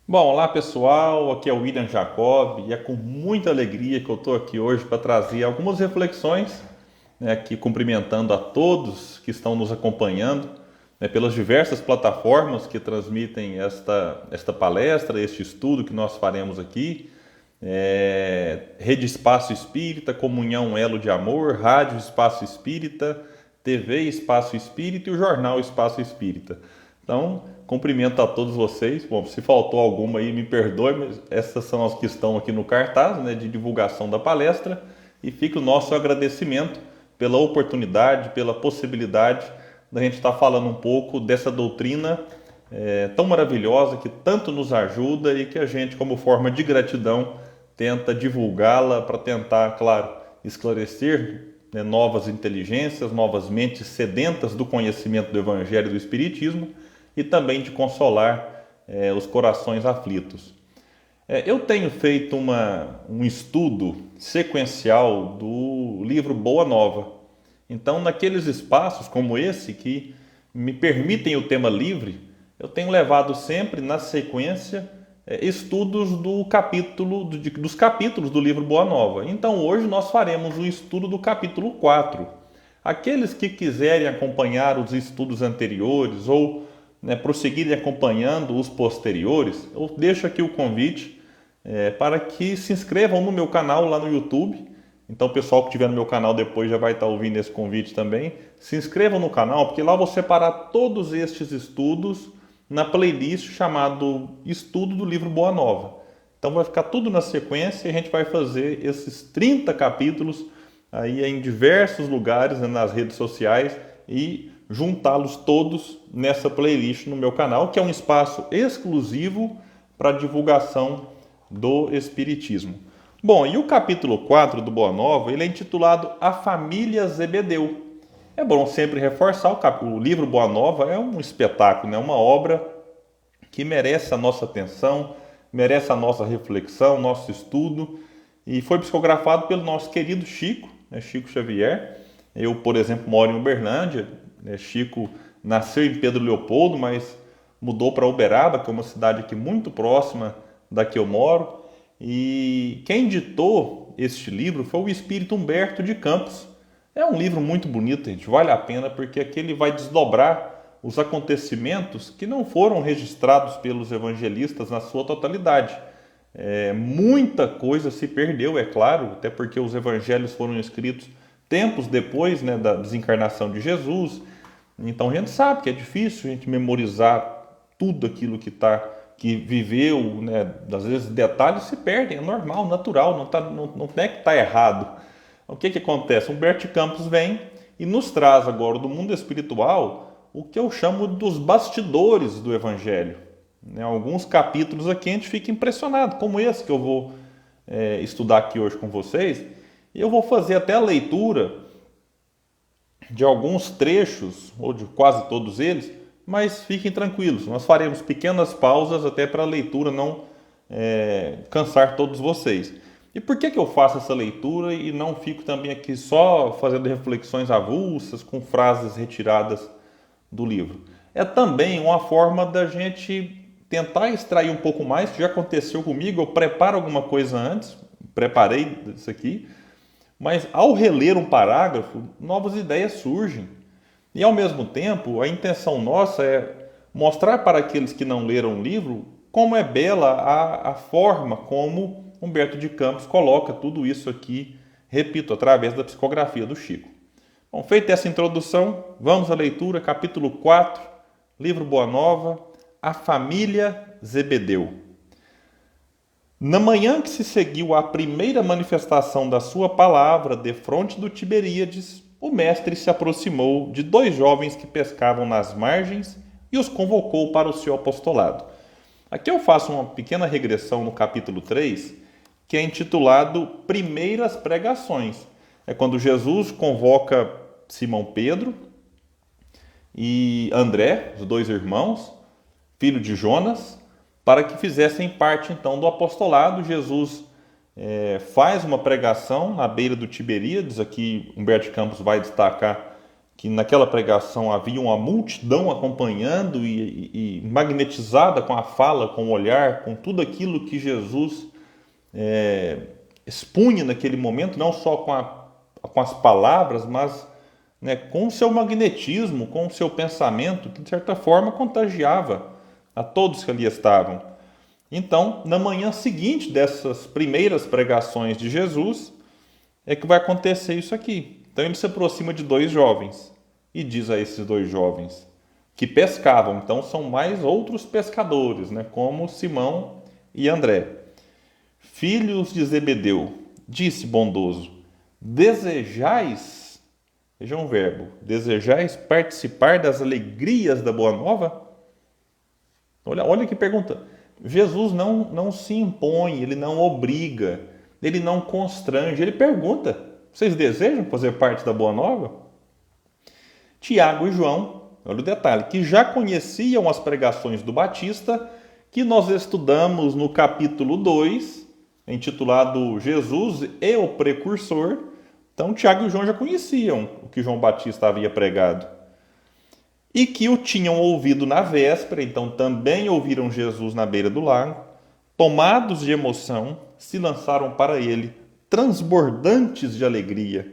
Bom, olá pessoal, aqui é o William Jacob e é com muita alegria que eu estou aqui hoje para trazer algumas reflexões, né, aqui cumprimentando a todos que estão nos acompanhando, né, pelas diversas plataformas que transmitem esta palestra, este estudo que nós faremos aqui. Rede Espaço Espírita, Comunhão Elo de Amor, Rádio Espaço Espírita, TV Espaço Espírita e o Jornal Espaço Espírita. Então, cumprimento a todos vocês. Bom, se faltou alguma aí, me perdoe, mas essas são as que estão aqui no cartaz, né, de divulgação da palestra. E fica o nosso agradecimento pela oportunidade, pela possibilidade da gente estar falando um pouco dessa doutrina tão maravilhosa, que tanto nos ajuda e que a gente, como forma de gratidão, tenta divulgá-la para tentar, claro, esclarecer, né, novas inteligências, novas mentes sedentas do conhecimento do Evangelho e do Espiritismo e também de consolar os corações aflitos. Eu tenho feito um estudo sequencial do livro Boa Nova. Então, naqueles espaços como esse que me permitem o tema livre, eu tenho levado sempre na sequência estudos dos capítulos do livro Boa Nova. Então, hoje nós faremos o estudo do capítulo 4. Aqueles que quiserem acompanhar os estudos anteriores ou, né, prosseguirem acompanhando os posteriores, eu deixo aqui o convite para que se inscrevam no meu canal lá no YouTube. Então, o pessoal que estiver no meu canal depois já vai estar ouvindo esse convite também. Se inscrevam no canal, porque lá eu vou separar todos estes estudos na playlist chamado Estudo do Livro Boa Nova. Então vai ficar tudo na sequência e a gente vai fazer esses 30 capítulos aí em diversos lugares, né, nas redes sociais e juntá-los todos nessa playlist no meu canal, que é um espaço exclusivo para divulgação do Espiritismo. Bom, e o capítulo 4 do Boa Nova, ele é intitulado A Família Zebedeu. É bom sempre reforçar, o livro Boa Nova é um espetáculo, né? Uma obra que merece a nossa atenção, merece a nossa reflexão, nosso estudo, e foi psicografado pelo nosso querido Chico, né? Chico Xavier. Eu, por exemplo, moro em Uberlândia, né? Chico nasceu em Pedro Leopoldo, mas mudou para Uberaba, que é uma cidade aqui muito próxima da que eu moro, e quem ditou este livro foi o espírito Humberto de Campos. É um livro muito bonito, gente, vale a pena, porque aqui ele vai desdobrar os acontecimentos que não foram registrados pelos evangelistas na sua totalidade. Muita coisa se perdeu, é claro, até porque os evangelhos foram escritos tempos depois, né, da desencarnação de Jesus. Então a gente sabe que é difícil a gente memorizar tudo aquilo que viveu, né? Às vezes detalhes se perdem, é normal, natural, não é que está errado. O que acontece? Humberto Campos vem e nos traz agora do mundo espiritual o que eu chamo dos bastidores do Evangelho. Né? Alguns capítulos aqui a gente fica impressionado, como esse que eu vou estudar aqui hoje com vocês. E eu vou fazer até a leitura de alguns trechos, ou de quase todos eles, mas fiquem tranquilos, nós faremos pequenas pausas até para a leitura não cansar todos vocês. E por que eu faço essa leitura e não fico também aqui só fazendo reflexões avulsas com frases retiradas do livro? É também uma forma da gente tentar extrair um pouco mais, que já aconteceu comigo, eu preparo alguma coisa antes, preparei isso aqui, mas ao reler um parágrafo, novas ideias surgem. E ao mesmo tempo, a intenção nossa é mostrar para aqueles que não leram o livro como é bela a forma como Humberto de Campos coloca tudo isso aqui, repito, através da psicografia do Chico. Bom, feita essa introdução, vamos à leitura, capítulo 4, livro Boa Nova, A Família Zebedeu. Na manhã que se seguiu à primeira manifestação da sua palavra defronte do Tiberíades, o mestre se aproximou de dois jovens que pescavam nas margens e os convocou para o seu apostolado. Aqui eu faço uma pequena regressão no capítulo 3, que é intitulado Primeiras Pregações. É quando Jesus convoca Simão Pedro e André, os dois irmãos, filho de Jonas, para que fizessem parte então do apostolado. Jesus faz uma pregação na beira do Tiberíades. Aqui Humberto de Campos vai destacar que naquela pregação havia uma multidão acompanhando e magnetizada com a fala, com o olhar, com tudo aquilo que Jesus expunha naquele momento, não só com as palavras, mas, né, com o seu magnetismo, com o seu pensamento, que de certa forma contagiava a todos que ali estavam. Então, na manhã seguinte dessas primeiras pregações de Jesus, é que vai acontecer isso aqui. Então ele se aproxima de dois jovens e diz a esses dois jovens que pescavam. Então são mais outros pescadores, né? Como Simão e André. Filhos de Zebedeu, disse bondoso, desejais, veja um verbo, desejais participar das alegrias da boa nova? Olha que pergunta. Jesus não se impõe, ele não obriga, ele não constrange, ele pergunta: vocês desejam fazer parte da Boa Nova? Tiago e João, olha o detalhe, que já conheciam as pregações do Batista, que nós estudamos no capítulo 2, intitulado Jesus e o Precursor. Então Tiago e João já conheciam o que João Batista havia pregado. E que o tinham ouvido na véspera, então também ouviram Jesus na beira do lago, tomados de emoção, se lançaram para ele, transbordantes de alegria.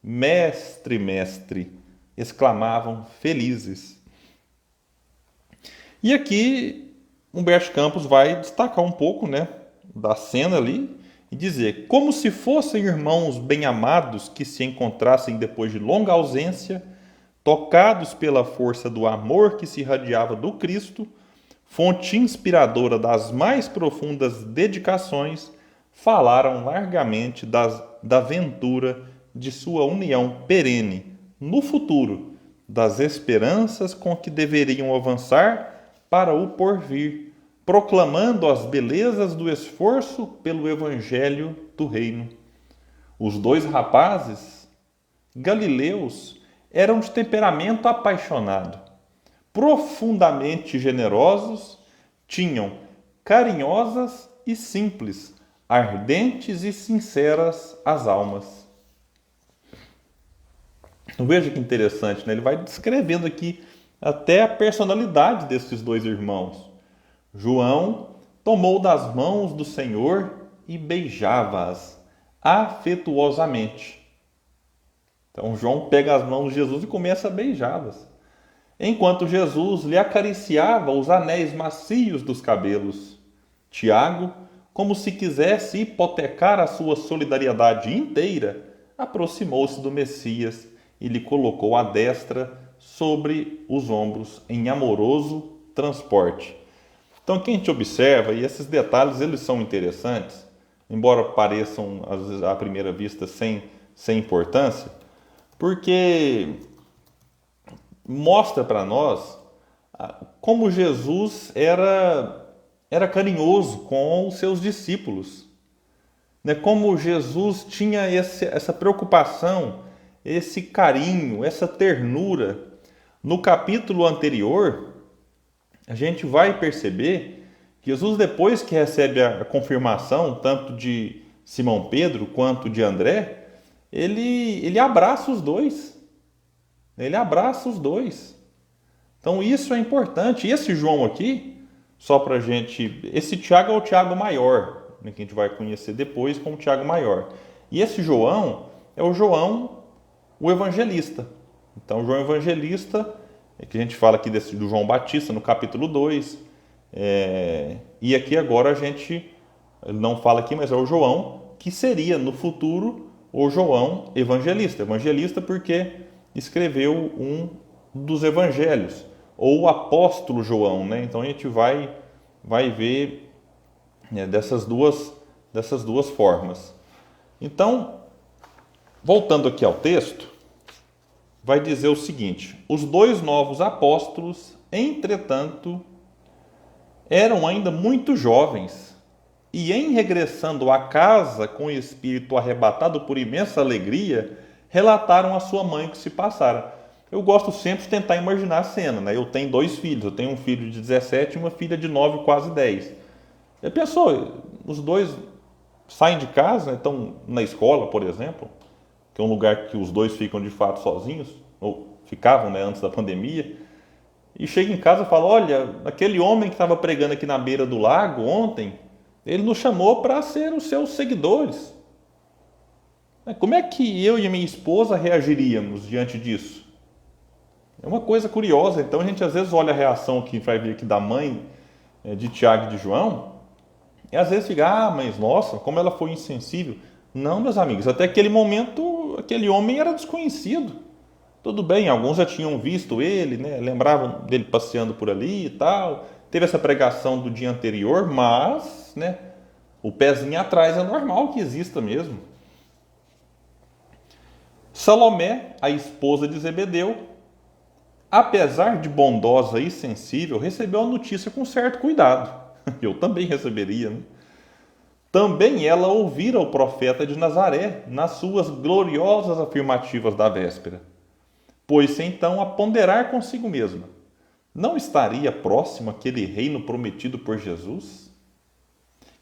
Mestre, mestre, exclamavam felizes. E aqui Humberto Campos vai destacar um pouco, né, da cena ali e dizer: como se fossem irmãos bem-amados que se encontrassem depois de longa ausência, tocados pela força do amor que se irradiava do Cristo, fonte inspiradora das mais profundas dedicações, falaram largamente da ventura de sua união perene, no futuro, das esperanças com que deveriam avançar para o porvir, proclamando as belezas do esforço pelo Evangelho do Reino. Os dois rapazes, galileus, eram de temperamento apaixonado, profundamente generosos, tinham carinhosas e simples, ardentes e sinceras as almas. Veja que interessante, né? Ele vai descrevendo aqui até a personalidade desses dois irmãos. João tomou das mãos do Senhor e beijava-as afetuosamente. Então João pega as mãos de Jesus e começa a beijá-las, enquanto Jesus lhe acariciava os anéis macios dos cabelos. Tiago, como se quisesse hipotecar a sua solidariedade inteira, aproximou-se do Messias e lhe colocou a destra sobre os ombros em amoroso transporte. Então, quem te observa, e esses detalhes eles são interessantes, embora pareçam às vezes, à primeira vista sem importância, porque mostra para nós como Jesus era carinhoso com os seus discípulos, né? Como Jesus tinha essa preocupação, esse carinho, essa ternura. No capítulo anterior, a gente vai perceber que Jesus, depois que recebe a confirmação tanto de Simão Pedro quanto de André, ele abraça os dois. Ele abraça os dois. Então isso é importante. E esse João aqui, só para a gente... Esse Tiago é o Tiago maior, né, que a gente vai conhecer depois como Tiago maior. E esse João é o João, o evangelista. Então o João Evangelista, que a gente fala aqui do João Batista no capítulo 2. E aqui agora a gente não fala aqui, mas é o João, que seria no futuro o João Evangelista. Evangelista porque escreveu um dos evangelhos, ou o apóstolo João, né? Então a gente vai ver, né, dessas duas formas. Então, voltando aqui ao texto, vai dizer o seguinte: os dois novos apóstolos, entretanto, eram ainda muito jovens, e em regressando à casa com o espírito arrebatado por imensa alegria, relataram à sua mãe o que se passara. Eu gosto sempre de tentar imaginar a cena, né? Eu tenho dois filhos, eu tenho um filho de 17 e uma filha de 9, quase 10. Já pensou, os dois saem de casa, né? Estão na escola, por exemplo, que é um lugar que os dois ficam de fato sozinhos, ou ficavam, né, antes da pandemia, e chega em casa e fala: olha, aquele homem que estava pregando aqui na beira do lago ontem, ele nos chamou para ser os seus seguidores. Como é que eu e a minha esposa reagiríamos diante disso? É uma coisa curiosa. Então a gente às vezes olha a reação que vai vir aqui da mãe de Tiago e de João, e às vezes fica: mas nossa, como ela foi insensível. Não, meus amigos, até aquele momento aquele homem era desconhecido. Tudo bem, alguns já tinham visto ele, né? Lembravam dele passeando por ali e tal. Teve essa pregação do dia anterior, mas, né, o pezinho atrás é normal que exista mesmo. Salomé, a esposa de Zebedeu, apesar de bondosa e sensível, recebeu a notícia com certo cuidado. Eu também receberia, né? Também ela ouvira o profeta de Nazaré nas suas gloriosas afirmativas da véspera. Pôs-se então a ponderar consigo mesma: não estaria próximo aquele reino prometido por Jesus?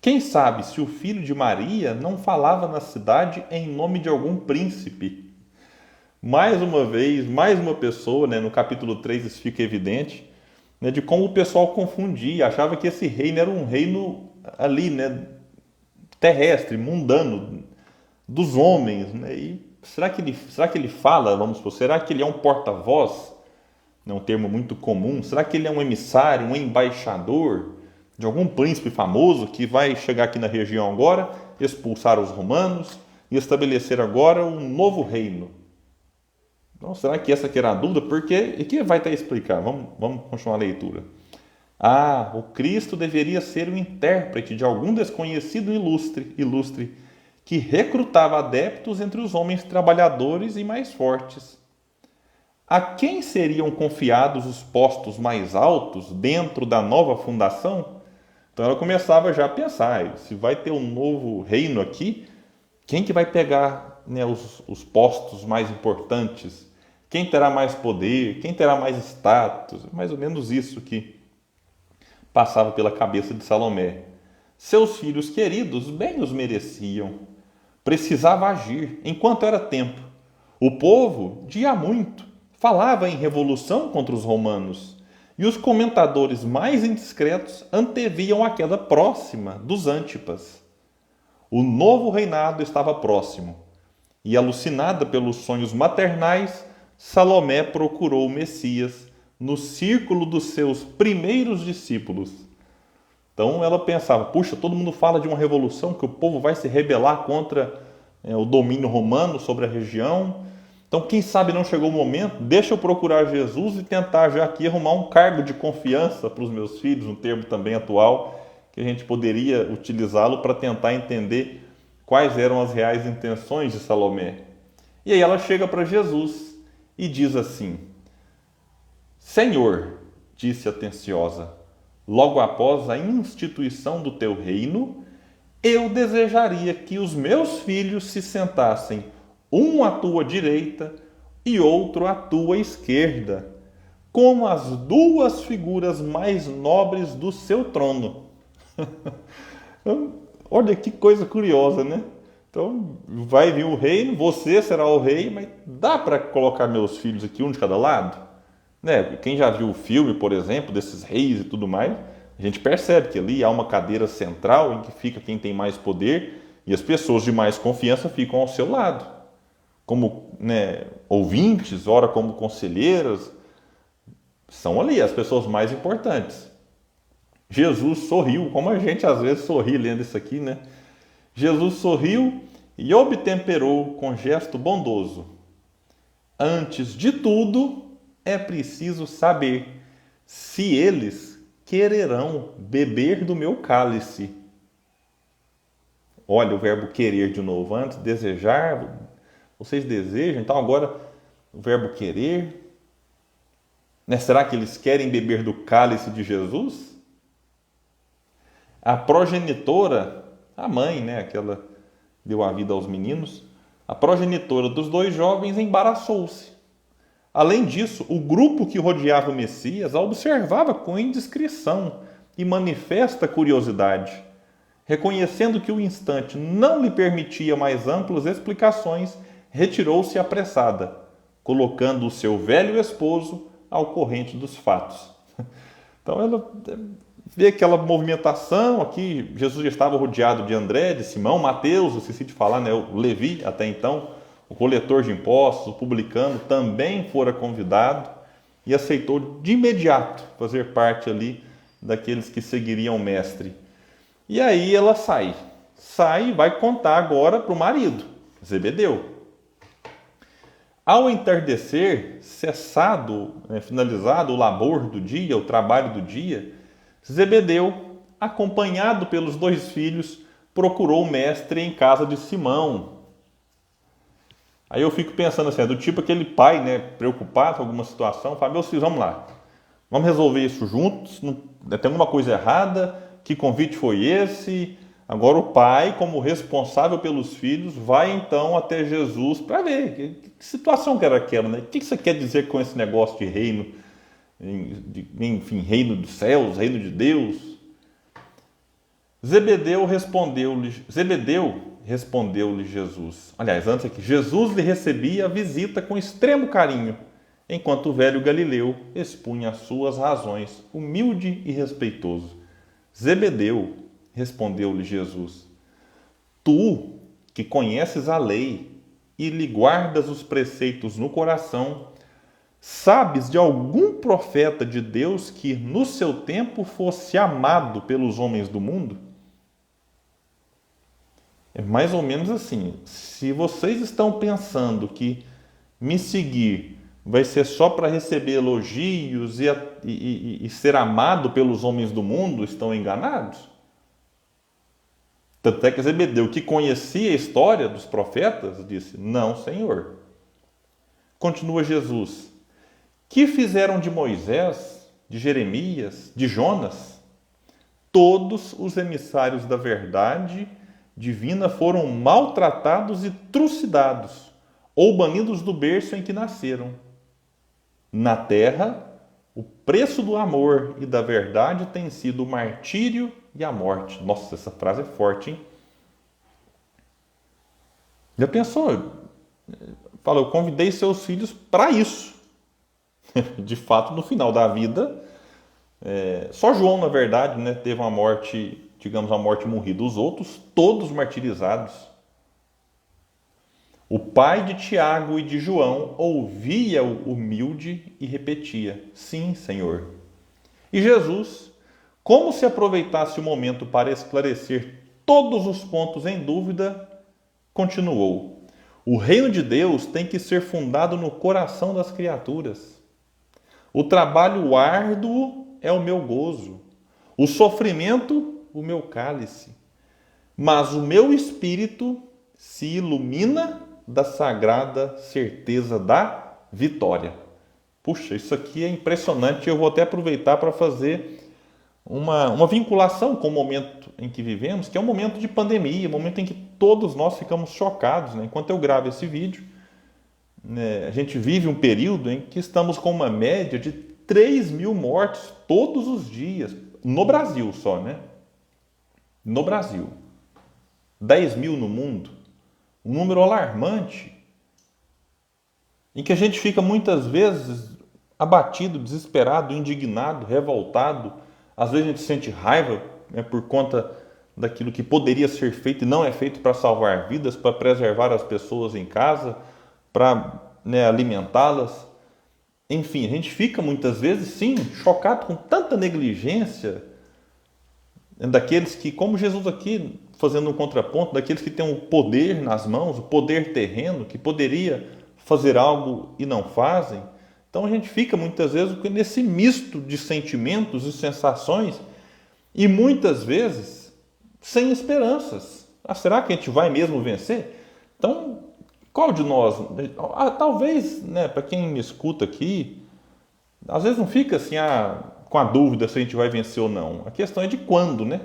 Quem sabe se o filho de Maria não falava na cidade em nome de algum príncipe? Mais uma vez, mais uma pessoa, né, no capítulo 3 isso fica evidente, né, de como o pessoal confundia, achava que esse reino era um reino ali, né, terrestre, mundano, dos homens, né? E será que ele fala, vamos supor, será que ele é um porta-voz? É um termo muito comum. Será que ele é um emissário, um embaixador de algum príncipe famoso que vai chegar aqui na região agora, expulsar os romanos e estabelecer agora um novo reino? Então, será que essa aqui era a dúvida? Porque, e que vai até explicar? Vamos continuar a leitura. O Cristo deveria ser o intérprete de algum desconhecido ilustre que recrutava adeptos entre os homens trabalhadores e mais fortes. A quem seriam confiados os postos mais altos dentro da nova fundação? Então ela começava já a pensar: se vai ter um novo reino aqui, quem que vai pegar, né, os postos mais importantes? Quem terá mais poder? Quem terá mais status? Mais ou menos isso que passava pela cabeça de Salomé. Seus filhos queridos bem os mereciam. Precisava agir enquanto era tempo. O povo, de há muito, falava em revolução contra os romanos, e os comentadores mais indiscretos anteviam a queda próxima dos Antipas. O novo reinado estava próximo, e alucinada pelos sonhos maternais, Salomé procurou o Messias no círculo dos seus primeiros discípulos. Então ela pensava: puxa, todo mundo fala de uma revolução, que o povo vai se rebelar contra o domínio romano sobre a região. Então, quem sabe não chegou o momento, deixa eu procurar Jesus e tentar já aqui arrumar um cargo de confiança para os meus filhos, um termo também atual, que a gente poderia utilizá-lo para tentar entender quais eram as reais intenções de Salomé. E aí ela chega para Jesus e diz assim: Senhor, disse atenciosa, logo após a instituição do teu reino, eu desejaria que os meus filhos se sentassem um à tua direita e outro à tua esquerda, como as duas figuras mais nobres do seu trono. Olha que coisa curiosa, né? Então, vai vir o reino, você será o rei, mas dá para colocar meus filhos aqui, um de cada lado? Né? Quem já viu o filme, por exemplo, desses reis e tudo mais, a gente percebe que ali há uma cadeira central em que fica quem tem mais poder e as pessoas de mais confiança ficam ao seu lado. Como, né, ouvintes, ora como conselheiras, são ali as pessoas mais importantes. Jesus sorriu, como a gente às vezes sorri lendo isso aqui, né? Jesus sorriu e obtemperou com gesto bondoso: antes de tudo, é preciso saber se eles quererão beber do meu cálice. Olha o verbo querer de novo. Antes, desejar, vocês desejam, então agora o verbo querer. Né? Será que eles querem beber do cálice de Jesus? A progenitora, a mãe, né, aquela deu a vida aos meninos, a progenitora dos dois jovens embaraçou-se. Além disso, o grupo que rodeava o Messias a observava com indiscrição e manifesta curiosidade. Reconhecendo que o instante não lhe permitia mais amplas explicações, retirou-se apressada. colocando o seu velho esposo ao corrente dos fatos. Então ela vê aquela movimentação aqui. Jesus já estava rodeado de André, de Simão, Mateus, eu esqueci de falar, né? O Levi até então, o coletor de impostos, o publicano, também fora convidado e aceitou de imediato fazer parte ali daqueles que seguiriam o mestre. E aí ela sai e vai contar agora para o marido, Zebedeu. Ao entardecer, cessado, finalizado o labor do dia, o trabalho do dia, Zebedeu, acompanhado pelos 2 filhos, procurou o mestre em casa de Simão. Aí eu fico pensando assim, do tipo aquele pai, né, preocupado com alguma situação, fala, meus filhos, vamos lá, vamos resolver isso juntos, não, tem alguma coisa errada, que convite foi esse? Agora o pai, como responsável pelos filhos, vai então até Jesus para ver que situação que era aquela, né? O que você quer dizer com esse negócio de reino, enfim, reino dos céus, reino de Deus? Zebedeu respondeu-lhe Jesus. Aliás, antes aqui, Jesus lhe recebia a visita com extremo carinho, enquanto o velho Galileu expunha as suas razões, humilde e respeitoso. Zebedeu, respondeu-lhe Jesus, tu que conheces a lei e lhe guardas os preceitos no coração, sabes de algum profeta de Deus que no seu tempo fosse amado pelos homens do mundo? É mais ou menos assim, se vocês estão pensando que me seguir vai ser só para receber elogios e ser amado pelos homens do mundo, estão enganados. Tanto é que Zebedeu, que conhecia a história dos profetas, disse, não, Senhor. Continua Jesus, que fizeram de Moisés, de Jeremias, de Jonas? Todos os emissários da verdade divina foram maltratados e trucidados, ou banidos do berço em que nasceram. Na terra, o preço do amor e da verdade tem sido o martírio e a morte. Nossa, essa frase é forte, hein? Já pensou? Fala, eu convidei seus filhos para isso. De fato, no final da vida, só João, na verdade, né, teve uma morte, digamos, uma morte morrida. Os outros, todos martirizados. O pai de Tiago e de João ouvia o humilde e repetia, sim, Senhor. E Jesus, como se aproveitasse o momento para esclarecer todos os pontos em dúvida, continuou, o reino de Deus tem que ser fundado no coração das criaturas. O trabalho árduo é o meu gozo, o sofrimento, o meu cálice. Mas o meu espírito se ilumina da sagrada certeza da vitória. Puxa, isso aqui é impressionante. Eu vou até aproveitar para fazer uma vinculação com o momento em que vivemos, que é um momento de pandemia, um momento em que todos nós ficamos chocados, né? Enquanto eu gravo esse vídeo, né, a gente vive um período em que estamos com uma média de 3.000 mortes todos os dias, no Brasil só, né? No Brasil. 10.000 no mundo. Um número alarmante, em que a gente fica muitas vezes abatido, desesperado, indignado, revoltado. Às vezes a gente sente raiva, né, por conta daquilo que poderia ser feito e não é feito para salvar vidas, para preservar as pessoas em casa, para, né, alimentá-las. Enfim, a gente fica muitas vezes, sim, chocado com tanta negligência daqueles que, como Jesus aqui, fazendo um contraponto, daqueles que têm o poder nas mãos, o poder terreno, que poderia fazer algo e não fazem. Então a gente fica muitas vezes nesse misto de sentimentos e sensações e muitas vezes sem esperanças. Será que a gente vai mesmo vencer? Então, qual de nós? Talvez, né, para quem me escuta aqui, às vezes não fica assim com a dúvida se a gente vai vencer ou não. A questão é de quando, né?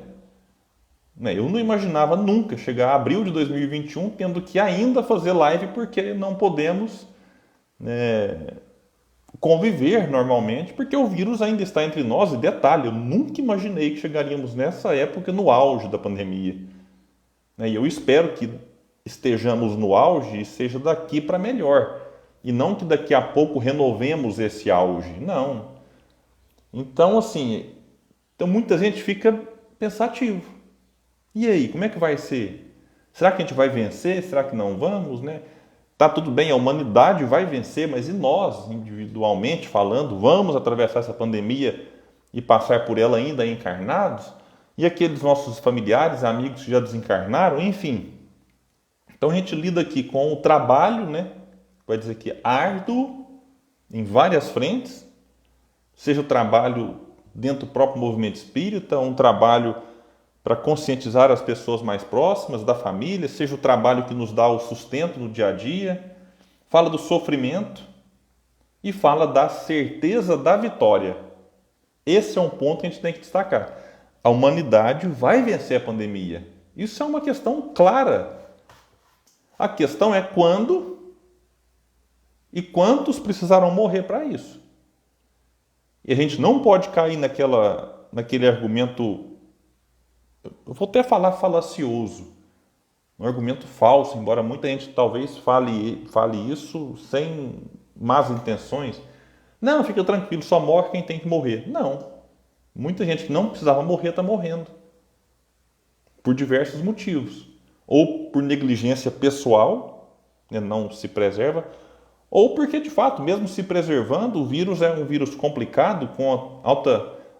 Eu não imaginava nunca chegar a abril de 2021 tendo que ainda fazer live porque não podemos conviver normalmente, porque o vírus ainda está entre nós. E detalhe, eu nunca imaginei que chegaríamos nessa época no auge da pandemia. E eu espero que estejamos no auge e seja daqui para melhor. e não que daqui a pouco renovemos esse auge. Não. Então, assim, muita gente fica pensativo. E aí, como é que vai ser? Será que a gente vai vencer? Será que não vamos, né? Tá tudo bem, a humanidade vai vencer, mas e nós, individualmente falando, vamos atravessar essa pandemia e passar por ela ainda encarnados? E aqueles nossos familiares, amigos que já desencarnaram, enfim. Então a gente lida aqui com o trabalho, né? Vai dizer que árduo, em várias frentes, seja o trabalho dentro do próprio movimento espírita, um trabalho para conscientizar as pessoas mais próximas da família, seja o trabalho que nos dá o sustento no dia a dia, fala do sofrimento e fala da certeza da vitória. Esse é um ponto que a gente tem que destacar. A humanidade vai vencer a pandemia. Isso é uma questão clara. A questão é quando e quantos precisarão morrer para isso. E a gente não pode cair naquele argumento, eu vou até falar falacioso, um argumento falso, embora muita gente talvez fale isso sem más intenções. Não, fica tranquilo, só morre quem tem que morrer. Não. Muita gente que não precisava morrer está morrendo. Por diversos motivos. Ou por negligência pessoal, né, não se preserva, ou porque, de fato, mesmo se preservando, o vírus é um vírus complicado, com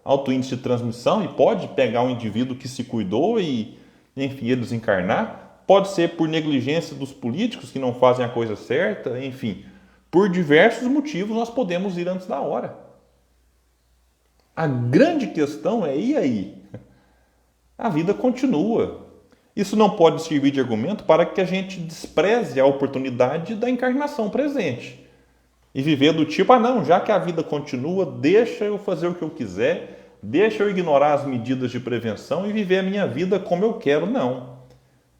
alto índice de transmissão, e pode pegar um indivíduo que se cuidou e, enfim, ele desencarnar. Pode ser por negligência dos políticos que não fazem a coisa certa, enfim. Por diversos motivos nós podemos ir antes da hora. A grande questão é, e aí? A vida continua. Isso não pode servir de argumento para que a gente despreze a oportunidade da encarnação presente. E viver do tipo, não, já que a vida continua, deixa eu fazer o que eu quiser, deixa eu ignorar as medidas de prevenção e viver a minha vida como eu quero. Não.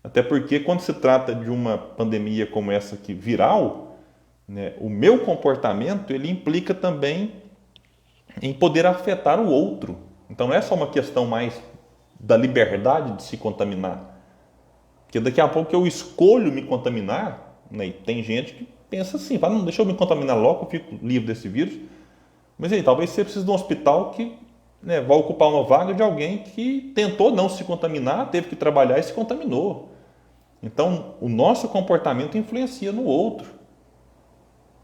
Até porque quando se trata de uma pandemia como essa aqui, viral, né, o meu comportamento ele implica também em poder afetar o outro. Então não é só uma questão mais da liberdade de se contaminar. Porque daqui a pouco eu escolho me contaminar, né? E tem gente que pensa assim, fala, não, deixa eu me contaminar logo, eu fico livre desse vírus. Mas aí, talvez você precise de um hospital que, né, vai ocupar uma vaga de alguém que tentou não se contaminar, teve que trabalhar e se contaminou. Então, o nosso comportamento influencia no outro.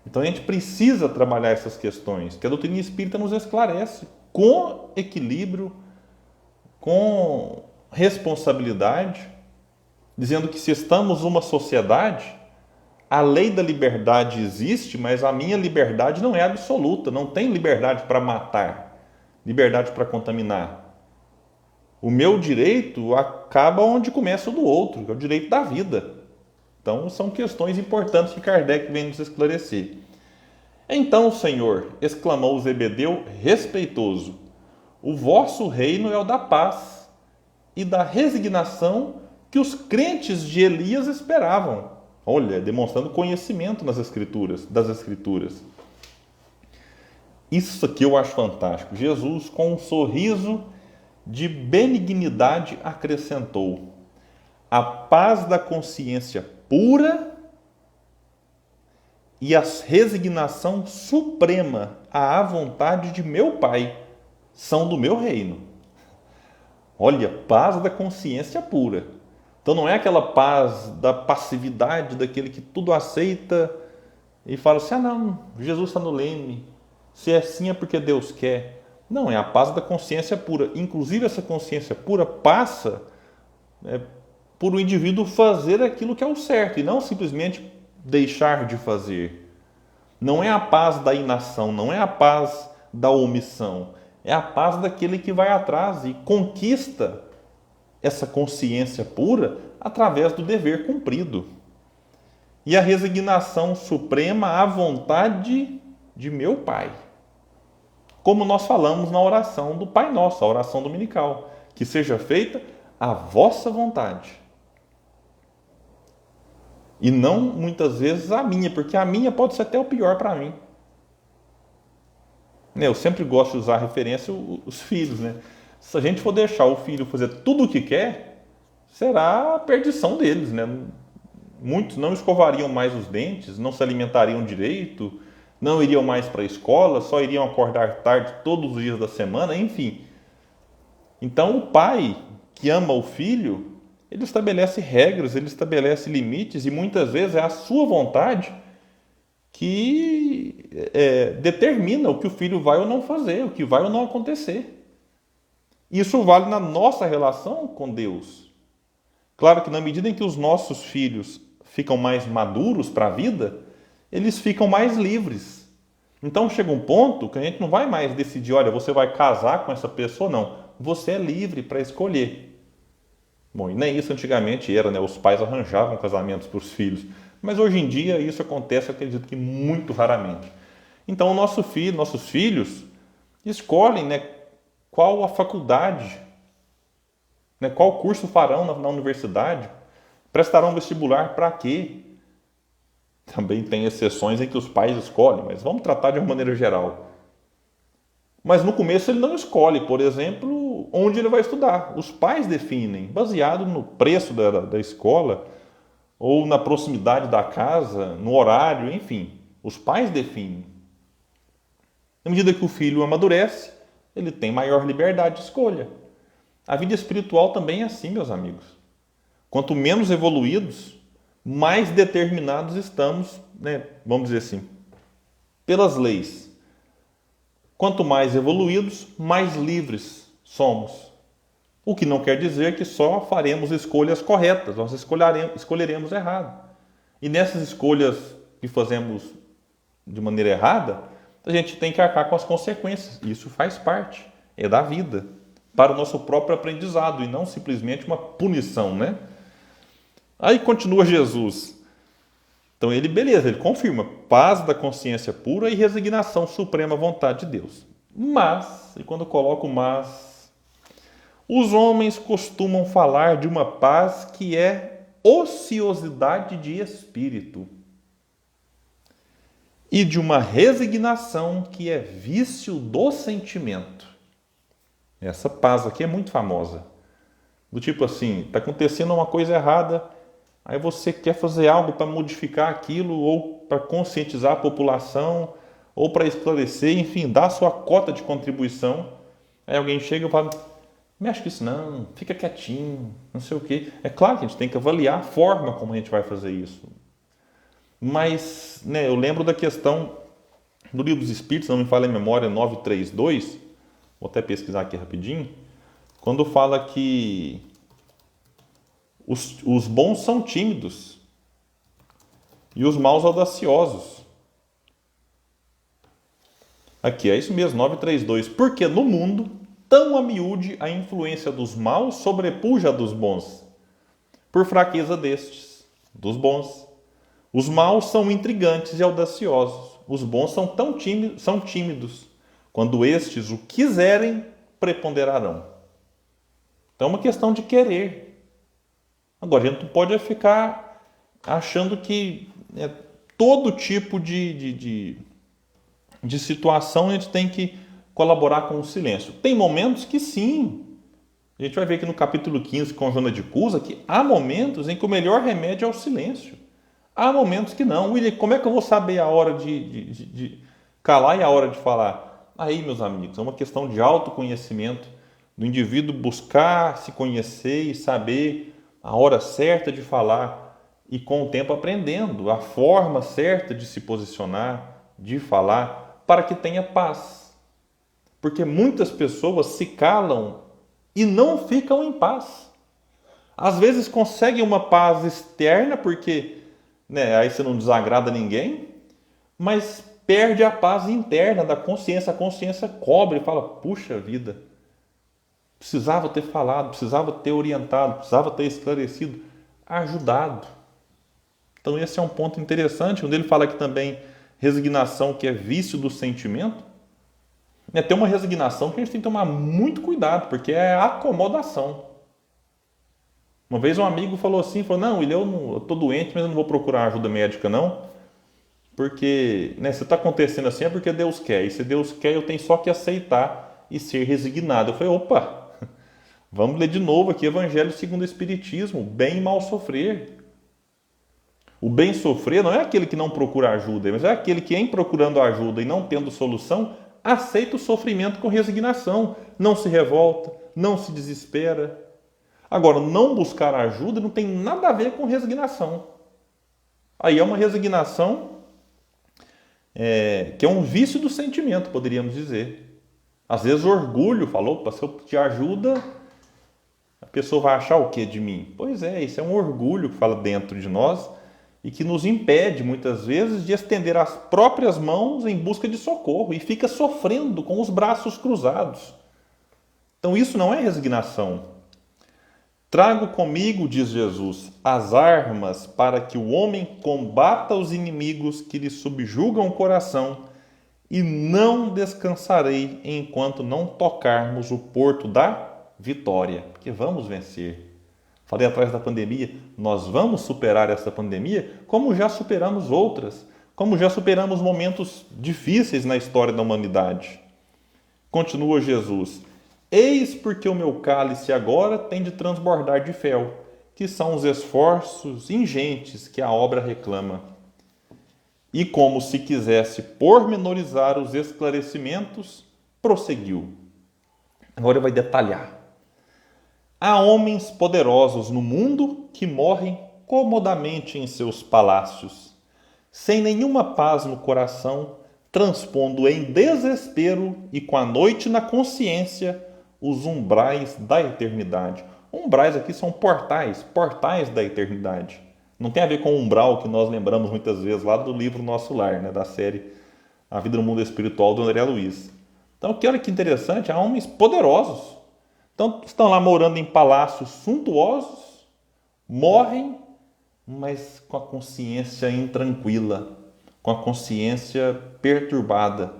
Então, a gente precisa trabalhar essas questões, que a doutrina espírita nos esclarece com equilíbrio, com responsabilidade, dizendo que se estamos numa sociedade, a lei da liberdade existe, mas a minha liberdade não é absoluta, não tem liberdade para matar, liberdade para contaminar. O meu direito acaba onde começa o do outro, que é o direito da vida. Então, são questões importantes que Kardec vem nos esclarecer. Então, Senhor, exclamou Zebedeu respeitoso, o vosso reino é o da paz e da resignação que os crentes de Elias esperavam. Olha, demonstrando conhecimento das Escrituras. Isso aqui eu acho fantástico. Jesus, com um sorriso de benignidade, acrescentou: a paz da consciência pura e a resignação suprema à vontade de meu Pai são do meu reino. Olha, paz da consciência pura. Então não é aquela paz da passividade, daquele que tudo aceita e fala assim, não, Jesus está no leme, se é assim é porque Deus quer. Não, é a paz da consciência pura. Inclusive essa consciência pura passa por o indivíduo fazer aquilo que é o certo e não simplesmente deixar de fazer. Não é a paz da inação, não é a paz da omissão, é a paz daquele que vai atrás e conquista essa consciência pura através do dever cumprido. E a resignação suprema à vontade de meu Pai. Como nós falamos na oração do Pai Nosso, a oração dominical. Que seja feita a vossa vontade. E não, muitas vezes, a minha, porque a minha pode ser até o pior para mim. Eu sempre gosto de usar a referência os filhos, né? Se a gente for deixar o filho fazer tudo o que quer, será a perdição deles, né? muitos não escovariam mais os dentes, não se alimentariam direito, não iriam mais para a escola, só iriam acordar tarde todos os dias da semana, enfim. Então, o pai que ama o filho, ele estabelece regras, ele estabelece limites, e muitas vezes é a sua vontade que determina o que o filho vai ou não fazer, o que vai ou não acontecer. Isso vale na nossa relação com Deus. Claro que na medida em que os nossos filhos ficam mais maduros para a vida, eles ficam mais livres. Então chega um ponto que a gente não vai mais decidir, olha, você vai casar com essa pessoa, não. Você é livre para escolher. Bom, e nem isso antigamente era, né? Os pais arranjavam casamentos para os filhos. Mas hoje em dia isso acontece, eu acredito que muito raramente. Então o nosso filho, nossos filhos escolhem, né, qual a faculdade, né, qual curso farão na universidade, prestarão vestibular para quê? Também tem exceções em que os pais escolhem, mas vamos tratar de uma maneira geral. Mas no começo ele não escolhe, por exemplo, onde ele vai estudar. Os pais definem, baseado no preço da escola, ou na proximidade da casa, no horário, enfim. Os pais definem. Na medida que o filho amadurece, ele tem maior liberdade de escolha. A vida espiritual também é assim, meus amigos. Quanto menos evoluídos, mais determinados estamos, né, vamos dizer assim, pelas leis. Quanto mais evoluídos, mais livres somos. O que não quer dizer que só faremos escolhas corretas, nós escolheremos errado. E nessas escolhas que fazemos de maneira errada, a gente tem que arcar com as consequências. Isso faz parte, é da vida, para o nosso próprio aprendizado e não simplesmente uma punição, né? Aí continua Jesus. Então ele, beleza, ele confirma paz da consciência pura e resignação suprema à vontade de Deus. Mas, e quando eu coloco mas, os homens costumam falar de uma paz que é ociosidade de espírito e de uma resignação que é vício do sentimento. Essa paz aqui é muito famosa. Do tipo assim, está acontecendo uma coisa errada, aí você quer fazer algo para modificar aquilo, ou para conscientizar a população, ou para esclarecer, enfim, dar a sua cota de contribuição. Aí alguém chega e fala, mexe com isso não, fica quietinho, não sei o quê. É claro que a gente tem que avaliar a forma como a gente vai fazer isso. Mas, né, eu lembro da questão do Livro dos Espíritos, não me falha a memória, 932, vou até pesquisar aqui rapidinho, quando fala que os bons são tímidos e os maus audaciosos. Aqui, é isso mesmo, 932. Porque no mundo, tão a miúde, a influência dos maus sobrepuja a dos bons, por fraqueza destes, dos bons. Os maus são intrigantes e audaciosos. Os bons são tímidos. Quando estes o quiserem, preponderarão. Então é uma questão de querer. Agora, a gente não pode ficar achando que todo tipo de situação a gente tem que colaborar com o silêncio. Tem momentos que sim. A gente vai ver aqui no capítulo 15 com Joana de Cusa que há momentos em que o melhor remédio é o silêncio. Há momentos que não. William, como é que eu vou saber a hora de calar e a hora de falar? Aí, meus amigos, é uma questão de autoconhecimento, do indivíduo buscar se conhecer e saber a hora certa de falar e com o tempo aprendendo a forma certa de se posicionar, de falar, para que tenha paz. Porque muitas pessoas se calam e não ficam em paz. Às vezes conseguem uma paz externa porque, né, aí você não desagrada ninguém, mas perde a paz interna da consciência. A consciência cobra e fala, puxa vida, precisava ter falado, precisava ter orientado, precisava ter esclarecido, ajudado. Então esse é um ponto interessante, quando ele fala aqui também resignação, que é vício do sentimento. Tem uma resignação que a gente tem que tomar muito cuidado, porque é acomodação. Uma vez um amigo falou assim, não, eu estou doente, mas eu não vou procurar ajuda médica não, porque se está acontecendo assim é porque Deus quer, e se Deus quer eu tenho só que aceitar e ser resignado. Eu falei, opa, vamos ler de novo aqui Evangelho segundo o Espiritismo, bem e mal sofrer. O bem sofrer não é aquele que não procura ajuda, mas é aquele que, em procurando ajuda e não tendo solução, aceita o sofrimento com resignação, não se revolta, não se desespera. Agora, não buscar ajuda não tem nada a ver com resignação. Aí é uma resignação que é um vício do sentimento, poderíamos dizer. Às vezes o orgulho falou, se eu pedir ajuda, a pessoa vai achar o que de mim? Pois é, isso é um orgulho que fala dentro de nós e que nos impede, muitas vezes, de estender as próprias mãos em busca de socorro e fica sofrendo com os braços cruzados. Então isso não é resignação. Trago comigo, diz Jesus, as armas para que o homem combata os inimigos que lhe subjugam o coração, e não descansarei enquanto não tocarmos o porto da vitória, porque vamos vencer. Falei atrás da pandemia, nós vamos superar essa pandemia como já superamos outras, como já superamos momentos difíceis na história da humanidade. Continua Jesus: eis porque o meu cálice agora tem de transbordar de fel, que são os esforços ingentes que a obra reclama. E como se quisesse pormenorizar os esclarecimentos, prosseguiu. Agora vai detalhar. Há homens poderosos no mundo que morrem comodamente em seus palácios, sem nenhuma paz no coração, transpondo em desespero e com a noite na consciência os umbrais da eternidade. Umbrais aqui são portais, portais da eternidade. Não tem a ver com o umbral que nós lembramos muitas vezes lá do livro Nosso Lar, né, da série A Vida no Mundo Espiritual do André Luiz. Então, olha que interessante, há homens poderosos. Então, estão lá morando em palácios suntuosos, morrem, mas com a consciência intranquila, com a consciência perturbada.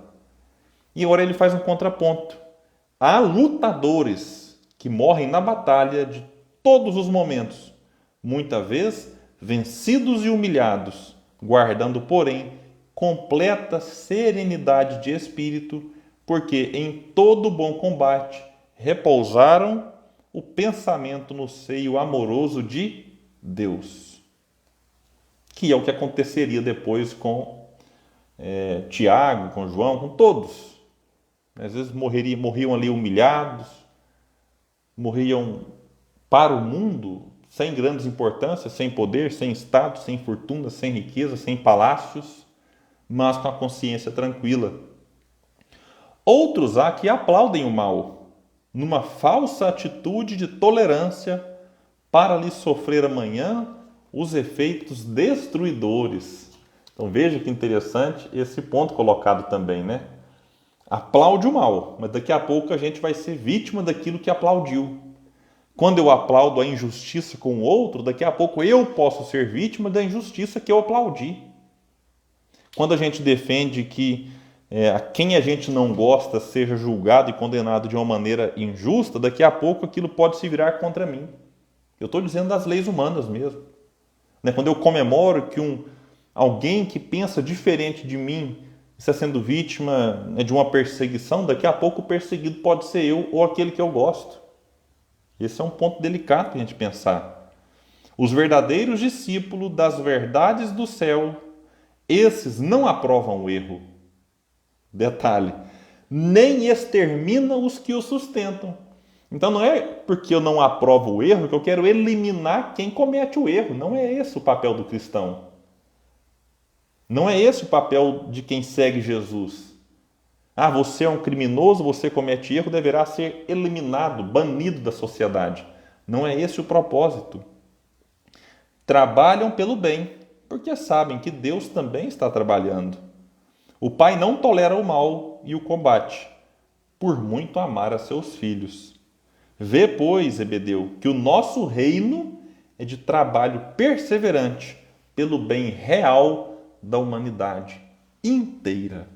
E agora ele faz um contraponto. Há lutadores que morrem na batalha de todos os momentos, muitas vezes vencidos e humilhados, guardando, porém, completa serenidade de espírito, porque em todo bom combate repousaram o pensamento no seio amoroso de Deus. Que é o que aconteceria depois com Tiago, com João, com todos. Às vezes morriam ali humilhados, morriam para o mundo, sem grandes importâncias, sem poder, sem status, sem fortuna, sem riqueza, sem palácios, mas com a consciência tranquila. Outros há que aplaudem o mal, numa falsa atitude de tolerância, para lhe sofrer amanhã os efeitos destruidores. Então veja que interessante esse ponto colocado também, né? Aplaude o mal, mas daqui a pouco a gente vai ser vítima daquilo que aplaudiu. Quando eu aplaudo a injustiça com o outro, daqui a pouco eu posso ser vítima da injustiça que eu aplaudi. Quando a gente defende que a quem a gente não gosta seja julgado e condenado de uma maneira injusta, daqui a pouco aquilo pode se virar contra mim. Eu estou dizendo das leis humanas mesmo. Quando eu comemoro que alguém que pensa diferente de mim está sendo vítima de uma perseguição, daqui a pouco o perseguido pode ser eu ou aquele que eu gosto. Esse é um ponto delicado para a gente pensar. Os verdadeiros discípulos das verdades do céu, esses não aprovam o erro. Detalhe, nem exterminam os que o sustentam. Então não é porque eu não aprovo o erro que eu quero eliminar quem comete o erro. Não é esse o papel do cristão. Não é esse o papel de quem segue Jesus. Você é um criminoso, você comete erro, deverá ser eliminado, banido da sociedade. Não é esse o propósito. Trabalham pelo bem, porque sabem que Deus também está trabalhando. O Pai não tolera o mal e o combate, por muito amar a seus filhos. Vê, pois, Zebedeu, que o nosso reino é de trabalho perseverante pelo bem real da humanidade inteira.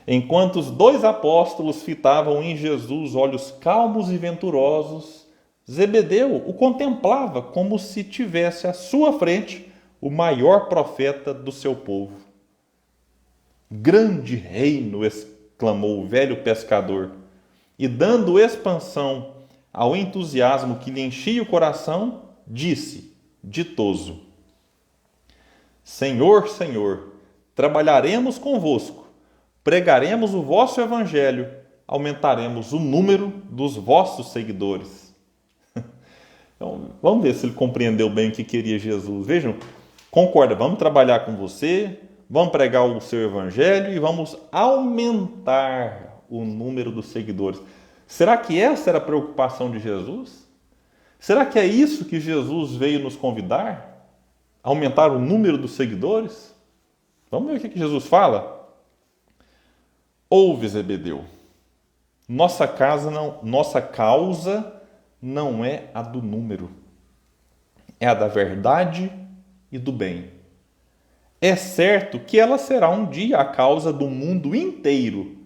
Enquanto os dois apóstolos fitavam em Jesus olhos calmos e venturosos, Zebedeu o contemplava como se tivesse à sua frente o maior profeta do seu povo. Grande reino, exclamou o velho pescador, e dando expansão ao entusiasmo que lhe enchia o coração, disse, ditoso: Senhor, Senhor, trabalharemos convosco, pregaremos o vosso evangelho, aumentaremos o número dos vossos seguidores. Então, vamos ver se ele compreendeu bem o que queria Jesus. Vejam, concorda, vamos trabalhar com você, vamos pregar o seu evangelho e vamos aumentar o número dos seguidores. Será que essa era a preocupação de Jesus? Será que é isso que Jesus veio nos convidar? Aumentar o número dos seguidores? Vamos ver o que Jesus fala? Ouve, Zebedeu, nossa causa não é a do número, é a da verdade e do bem. É certo que ela será um dia a causa do mundo inteiro,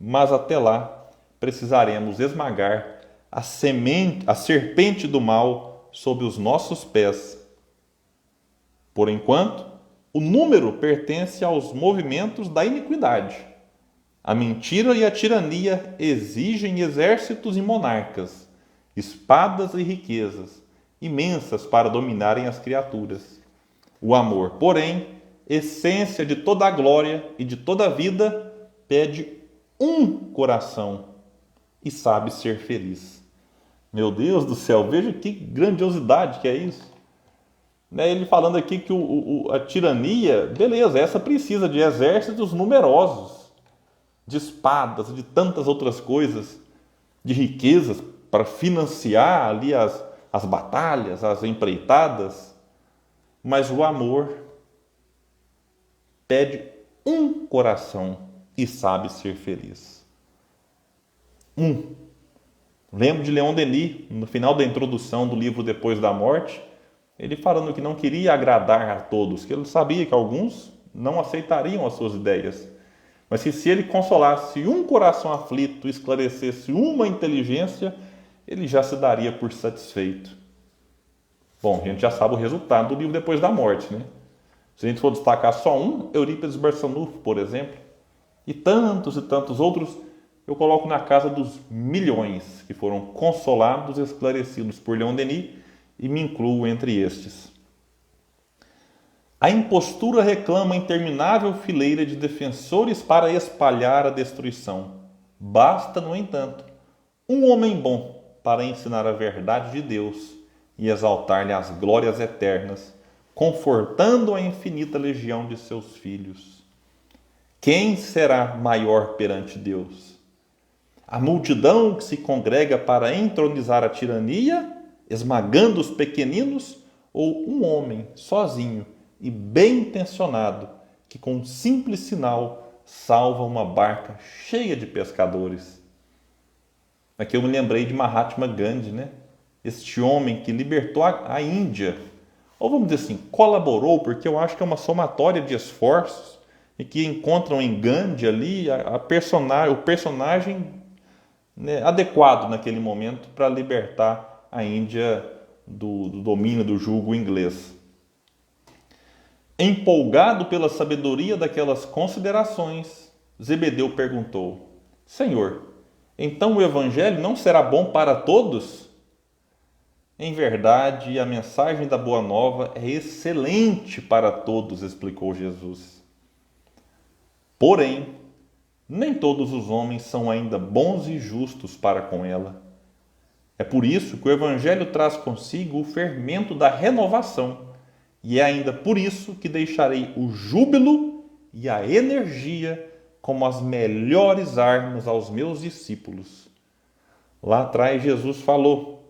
mas até lá precisaremos esmagar a serpente do mal sob os nossos pés. Por enquanto, o número pertence aos movimentos da iniquidade. A mentira e a tirania exigem exércitos e monarcas, espadas e riquezas, imensas para dominarem as criaturas. O amor, porém, essência de toda a glória e de toda a vida, pede um coração e sabe ser feliz. Meu Deus do céu, veja que grandiosidade que é isso. Ele falando aqui que a tirania, beleza, essa precisa de exércitos numerosos, de espadas, de tantas outras coisas, de riquezas para financiar ali as batalhas, as empreitadas, mas o amor pede um coração e sabe ser feliz. Lembro de Leon Denis, no final da introdução do livro Depois da Morte, ele falando que não queria agradar a todos, que ele sabia que alguns não aceitariam as suas ideias, mas que se ele consolasse um coração aflito, esclarecesse uma inteligência, ele já se daria por satisfeito. Bom, a gente já sabe o resultado do livro Depois da Morte, né? Se a gente for destacar só um, Eurípides Barçanufo, por exemplo, e tantos outros, eu coloco na casa dos milhões que foram consolados e esclarecidos por Leon Denis e me incluo entre estes. A impostura reclama interminável fileira de defensores para espalhar a destruição. Basta, no entanto, um homem bom para ensinar a verdade de Deus e exaltar-lhe as glórias eternas, confortando a infinita legião de seus filhos. Quem será maior perante Deus? A multidão que se congrega para entronizar a tirania, esmagando os pequeninos, ou um homem sozinho e bem intencionado que com um simples sinal salva uma barca cheia de pescadores? Aqui eu me lembrei de Mahatma Gandhi, né? Este homem que libertou a Índia, ou vamos dizer assim, colaborou, porque eu acho que é uma somatória de esforços e que encontram em Gandhi ali o personagem, né, adequado naquele momento para libertar a Índia do domínio do jugo inglês. Empolgado pela sabedoria daquelas considerações, Zebedeu perguntou: Senhor, então o evangelho não será bom para todos? Em verdade, a mensagem da Boa Nova é excelente para todos, explicou Jesus. Porém, nem todos os homens são ainda bons e justos para com ela. É por isso que o Evangelho traz consigo o fermento da renovação, e é ainda por isso que deixarei o júbilo e a energia como as melhores armas aos meus discípulos. Lá atrás Jesus falou,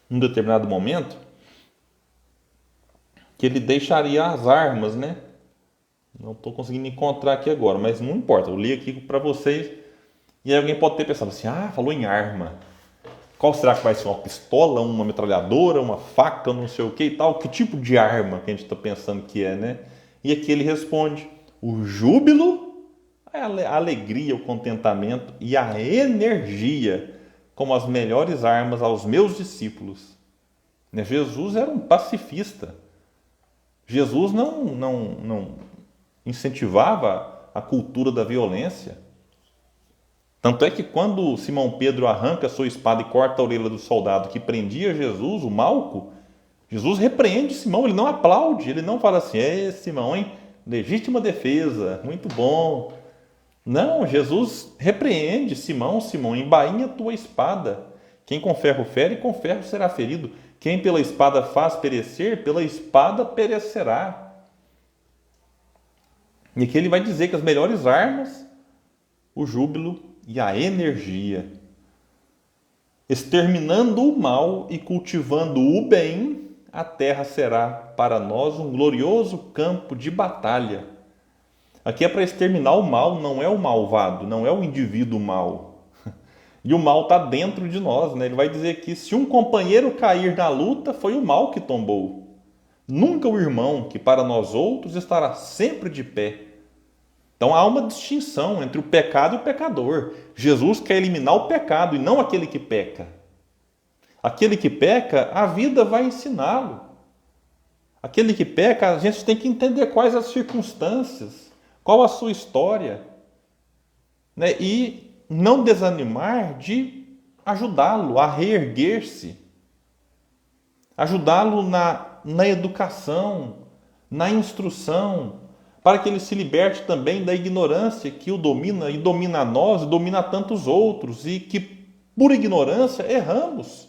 num determinado momento, que ele deixaria as armas, né? Não estou conseguindo encontrar aqui agora, mas não importa, eu li aqui para vocês. E aí alguém pode ter pensado assim, falou em arma. Qual será que vai ser? Uma pistola, uma metralhadora, uma faca, não sei o que e tal? Que tipo de arma que a gente está pensando que é, né? E aqui ele responde, o júbilo, a alegria, o contentamento e a energia como as melhores armas aos meus discípulos. Jesus era um pacifista. Jesus não incentivava a cultura da violência. Tanto é que quando Simão Pedro arranca sua espada e corta a orelha do soldado que prendia Jesus, o Malco, Jesus repreende Simão, ele não aplaude, ele não fala assim: Simão, hein? Legítima defesa, muito bom. Não, Jesus repreende Simão, Simão, embainha tua espada. Quem com ferro fere, com ferro será ferido. Quem pela espada faz perecer, pela espada perecerá. E aqui ele vai dizer que as melhores armas, o júbilo e a energia. Exterminando o mal e cultivando o bem, a terra será para nós um glorioso campo de batalha. Aqui é para exterminar o mal, não é o malvado, não é o indivíduo mau. E o mal está dentro de nós, né? Ele vai dizer que se um companheiro cair na luta, foi o mal que tombou. Nunca o irmão, que para nós outros estará sempre de pé. Então há uma distinção entre o pecado e o pecador. Jesus quer eliminar o pecado e não aquele que peca. Aquele que peca, a vida vai ensiná-lo. Aquele que peca, a gente tem que entender quais as circunstâncias, qual a sua história, né? E não desanimar de ajudá-lo a reerguer-se, ajudá-lo na educação, na instrução, para que ele se liberte também da ignorância que o domina e domina a nós, e domina a tantos outros, e que por ignorância erramos.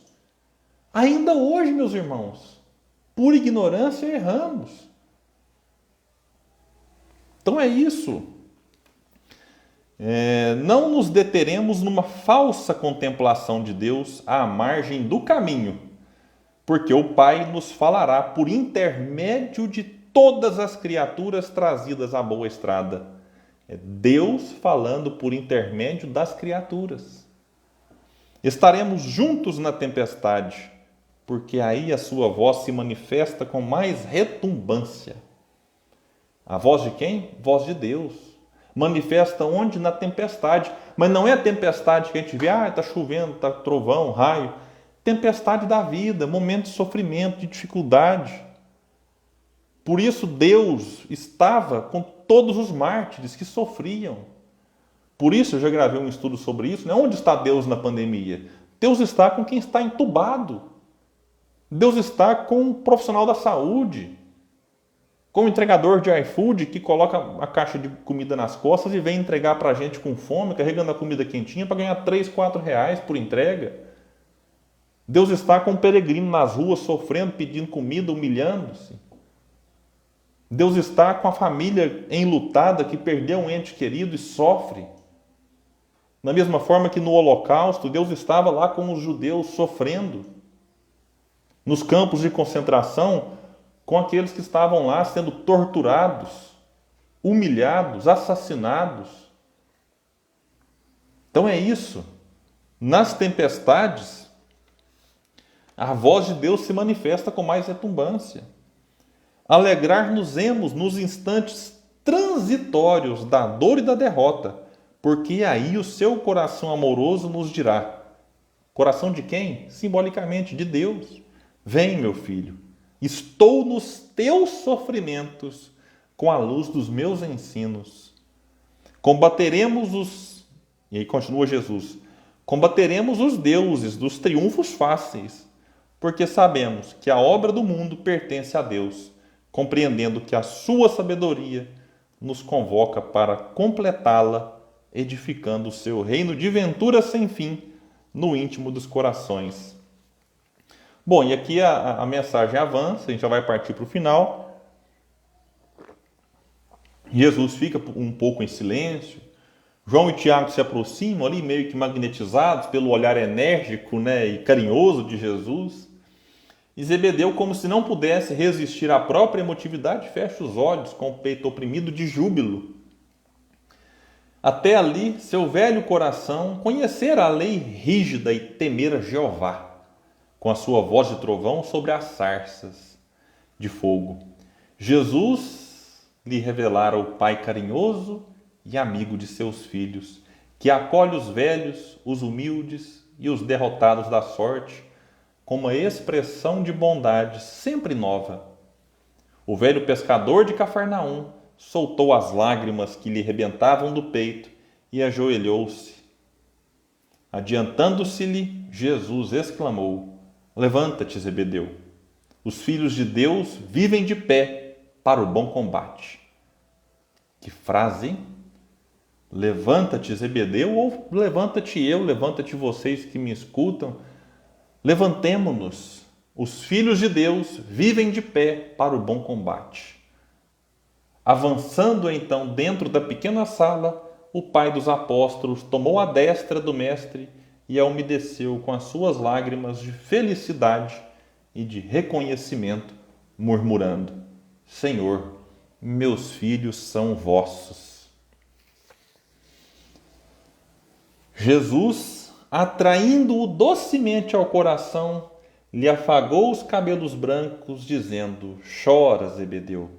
Ainda hoje, meus irmãos, por ignorância erramos. Então é isso. Não nos deteremos numa falsa contemplação de Deus à margem do caminho, porque o Pai nos falará por intermédio de todas as criaturas trazidas à boa estrada. É Deus falando por intermédio das criaturas. Estaremos juntos na tempestade, porque aí a sua voz se manifesta com mais retumbância. A voz de quem? Voz de Deus. Manifesta onde? Na tempestade. Mas não é a tempestade que a gente vê, está chovendo, está trovão, raio. Tempestade da vida, momento de sofrimento, de dificuldade. Por isso Deus estava com todos os mártires que sofriam. Por isso eu já gravei um estudo sobre isso, né? Onde está Deus na pandemia? Deus está com quem está entubado. Deus está com um profissional da saúde, com o entregador de iFood que coloca a caixa de comida nas costas e vem entregar para a gente com fome, carregando a comida quentinha para ganhar 3, 4 reais por entrega. Deus está com um peregrino nas ruas sofrendo, pedindo comida, humilhando-se. Deus está com a família enlutada que perdeu um ente querido e sofre. Da mesma forma que no Holocausto, Deus estava lá com os judeus sofrendo. Nos campos de concentração, com aqueles que estavam lá sendo torturados, humilhados, assassinados. Então é isso. Nas tempestades, a voz de Deus se manifesta com mais retumbância. Alegrar-nos-emos nos instantes transitórios da dor e da derrota, porque aí o seu coração amoroso nos dirá. Coração de quem? Simbolicamente, de Deus. Vem, meu filho, estou nos teus sofrimentos com a luz dos meus ensinos. Combateremos os... E aí continua Jesus. Combateremos os deuses dos triunfos fáceis, porque sabemos que a obra do mundo pertence a Deus, compreendendo que a sua sabedoria nos convoca para completá-la, edificando o seu reino de ventura sem fim no íntimo dos corações. Bom, e aqui a mensagem avança, a gente já vai partir para o final. Jesus fica um pouco em silêncio. João e Tiago se aproximam ali, meio que magnetizados pelo olhar enérgico, né, e carinhoso de Jesus. E Zebedeu, como se não pudesse resistir à própria emotividade, fecha os olhos com o peito oprimido de júbilo. Até ali, seu velho coração conhecera a lei rígida e temera Jeová, com a sua voz de trovão sobre as sarças de fogo. Jesus lhe revelara o Pai carinhoso e amigo de seus filhos, que acolhe os velhos, os humildes e os derrotados da sorte, com uma expressão de bondade sempre nova. O velho pescador de Cafarnaum soltou as lágrimas que lhe rebentavam do peito e ajoelhou-se. Adiantando-se-lhe, Jesus exclamou: Levanta-te, Zebedeu. Os filhos de Deus vivem de pé para o bom combate. Que frase, hein? Levanta-te, Zebedeu, ou levanta-te eu, levanta-te vocês que me escutam. Levantemo-nos. Os filhos de Deus vivem de pé para o bom combate. Avançando então dentro da pequena sala, o pai dos apóstolos tomou a destra do mestre e a umedeceu com as suas lágrimas de felicidade e de reconhecimento, murmurando: Senhor, meus filhos são vossos. Jesus, atraindo-o docemente ao coração, lhe afagou os cabelos brancos, dizendo: Chora, Zebedeu,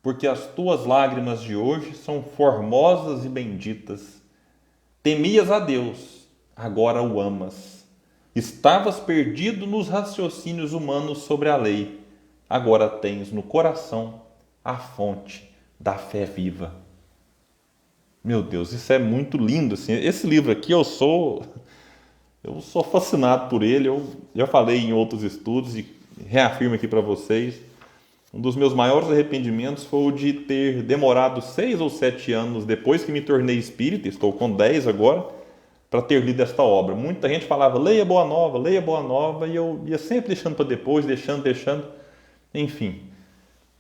porque as tuas lágrimas de hoje são formosas e benditas. Temias a Deus, agora o amas. Estavas perdido nos raciocínios humanos sobre a lei, agora tens no coração a fonte da fé viva. Meu Deus, isso é muito lindo, assim. Esse livro aqui eu sou fascinado por ele. Eu já falei em outros estudos e reafirmo aqui para vocês. Um dos meus maiores arrependimentos foi o de ter demorado 6 ou 7 anos depois que me tornei espírita, estou com 10 agora, para ter lido esta obra. Muita gente falava, leia Boa Nova, e eu ia sempre deixando para depois, deixando. Enfim,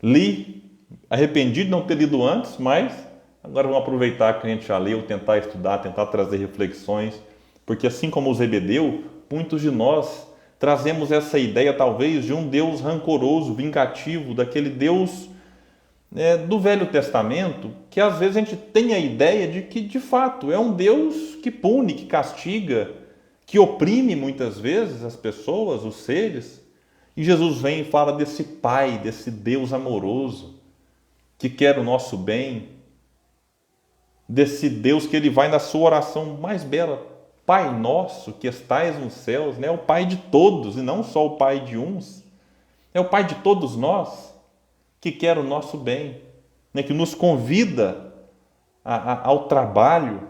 li, arrependido de não ter lido antes, mas agora vamos aproveitar que a gente já leu, tentar estudar, tentar trazer reflexões, porque assim como o Zebedeu, muitos de nós trazemos essa ideia talvez de um Deus rancoroso, vingativo, daquele Deus do Velho Testamento, que às vezes a gente tem a ideia de que de fato é um Deus que pune, que castiga, que oprime muitas vezes as pessoas, os seres. E Jesus vem e fala desse Pai, desse Deus amoroso, que quer o nosso bem, desse Deus que ele vai na sua oração mais bela, Pai nosso que estais nos céus, né? O Pai de todos e não só o Pai de uns, é o Pai de todos nós, que quer o nosso bem, né? Que nos convida ao trabalho,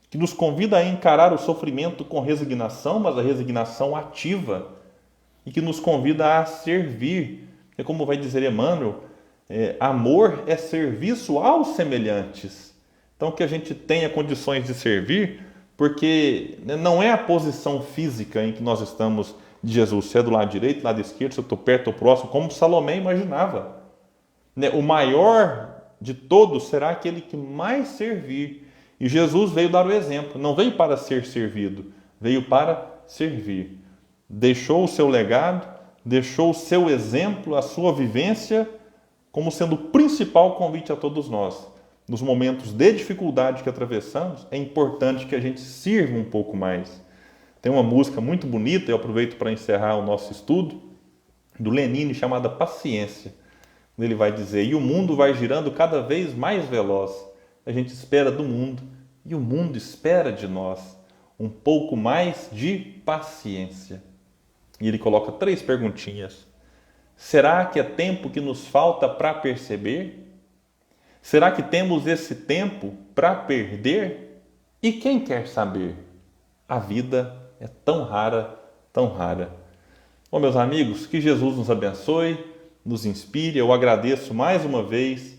que nos convida a encarar o sofrimento com resignação, mas a resignação ativa, e que nos convida a servir. É como vai dizer Emmanuel, amor é serviço aos semelhantes. Então que a gente tenha condições de servir, porque não é a posição física em que nós estamos de Jesus, se é do lado direito, do lado esquerdo, se eu estou perto ou próximo, como Salomé imaginava. O maior de todos será aquele que mais servir. E Jesus veio dar o exemplo, não veio para ser servido, veio para servir. Deixou o seu legado, deixou o seu exemplo, a sua vivência, como sendo o principal convite a todos nós. Nos momentos de dificuldade que atravessamos, é importante que a gente sirva um pouco mais. Tem uma música muito bonita, eu aproveito para encerrar o nosso estudo, do Lenine, chamada Paciência. Ele vai dizer, e o mundo vai girando cada vez mais veloz. A gente espera do mundo, e o mundo espera de nós um pouco mais de paciência. E ele coloca 3 perguntinhas. Será que é tempo que nos falta para perceber? Será que temos esse tempo para perder? E quem quer saber? A vida é tão rara, tão rara. Bom, meus amigos, que Jesus nos abençoe, nos inspire. Eu agradeço mais uma vez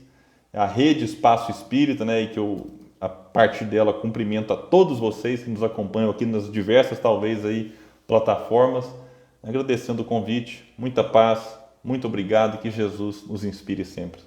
a Rede Espaço Espírita, né, e que eu, a partir dela, cumprimento a todos vocês que nos acompanham aqui nas diversas, talvez, aí, plataformas. Agradecendo o convite, muita paz, muito obrigado e que Jesus nos inspire sempre.